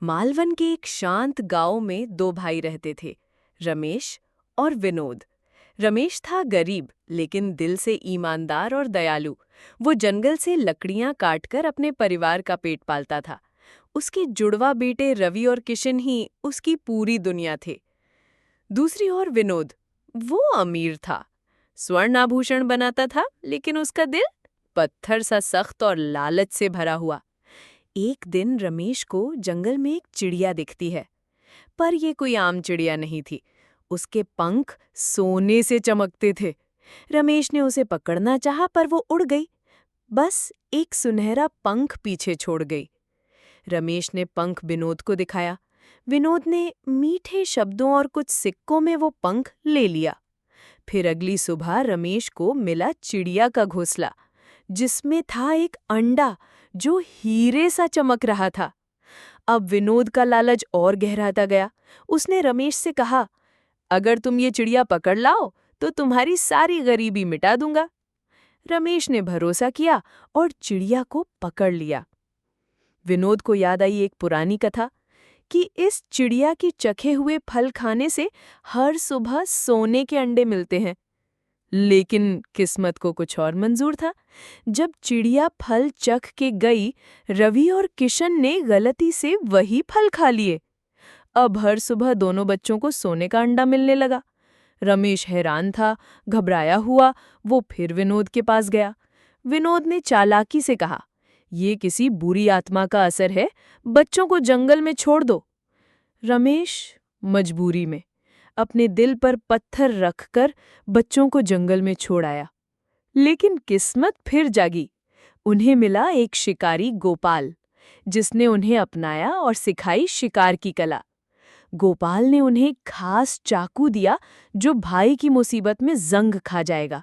मालवन के एक शांत गांव में दो भाई रहते थे, रमेश और विनोद। रमेश था गरीब लेकिन दिल से ईमानदार और दयालु। वो जंगल से लकड़ियां काटकर अपने परिवार का पेट पालता था। उसके जुड़वा बेटे रवि और किशन ही उसकी पूरी दुनिया थे। दूसरी ओर विनोद, वो अमीर था, स्वर्ण आभूषण बनाता था, लेकिन उसका दिल पत्थर सा सख्त और लालच से भरा हुआ। एक दिन रमेश को जंगल में एक चिड़िया दिखती है, पर यह कोई आम चिड़िया नहीं थी। उसके पंख सोने से चमकते थे। रमेश ने उसे पकड़ना चाहा, पर वो उड़ गई, बस एक सुनहरा पंख पीछे छोड़ गई। रमेश ने पंख विनोद को दिखाया। विनोद ने मीठे शब्दों और कुछ सिक्कों में वो पंख ले लिया। फिर अगली सुबह रमेश को मिला चिड़िया का घोंसला, जिसमें था एक अंडा जो हीरे सा चमक रहा था। अब विनोद का लालच और गहराता गया। उसने रमेश से कहा, अगर तुम ये चिड़िया पकड़ लाओ तो तुम्हारी सारी गरीबी मिटा दूंगा। रमेश ने भरोसा किया और चिड़िया को पकड़ लिया। विनोद को याद आई एक पुरानी कथा कि इस चिड़िया के चखे हुए फल खाने से हर सुबह सोने के अंडे मिलते हैं। लेकिन किस्मत को कुछ और मंजूर था। जब चिड़िया फल चख के गई, रवि और किशन ने गलती से वही फल खा लिए। अब हर सुबह दोनों बच्चों को सोने का अंडा मिलने लगा। रमेश हैरान था, घबराया हुआ। वो फिर विनोद के पास गया। विनोद ने चालाकी से कहा, ये किसी बुरी आत्मा का असर है, बच्चों को जंगल में छोड़ दो। रमेश मजबूरी में अपने दिल पर पत्थर रखकर बच्चों को जंगल में छोड़ आया। लेकिन किस्मत फिर जागी। उन्हें मिला एक शिकारी गोपाल, जिसने उन्हें अपनाया और सिखाई शिकार की कला। गोपाल ने उन्हें एक खास चाकू दिया जो भाई की मुसीबत में जंग खा जाएगा।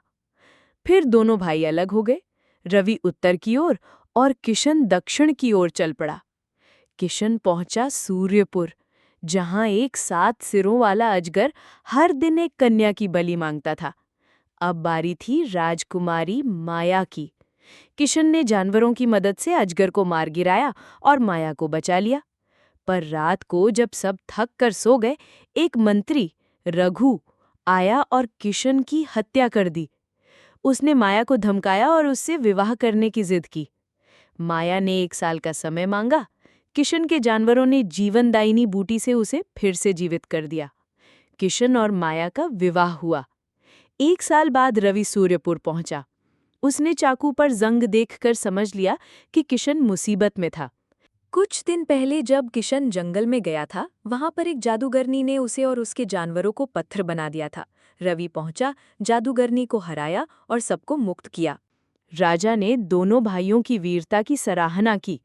फिर दोनों भाई अलग हो गए। रवि उत्तर की ओर और किशन दक्षिण की ओर चल पड़ा। किशन पहुंचा सूर्यपुर, जहां एक 7 सिरों वाला अजगर हर दिन एक कन्या की बलि मांगता था। अब बारी थी राजकुमारी माया की। किशन ने जानवरों की मदद से अजगर को मार गिराया और माया को बचा लिया। पर रात को जब सब थक कर सो गए, एक मंत्री रघु आया और किशन की हत्या कर दी। उसने माया को धमकाया और उससे विवाह करने की जिद की। माया ने 1 साल का समय मांगा। किशन के जानवरों ने जीवनदायिनी बूटी से उसे फिर से जीवित कर दिया। किशन और माया का विवाह हुआ। 1 साल बाद रवि सूर्यपुर पहुंचा। उसने चाकू पर जंग देखकर समझ लिया कि किशन मुसीबत में था। कुछ दिन पहले जब किशन जंगल में गया था, वहां पर एक जादूगरनी ने उसे और उसके जानवरों को पत्थर बना दिया था। रवि पहुंचा, जादूगरनी को हराया और सबको मुक्त किया। राजा ने दोनों भाइयों की वीरता की सराहना की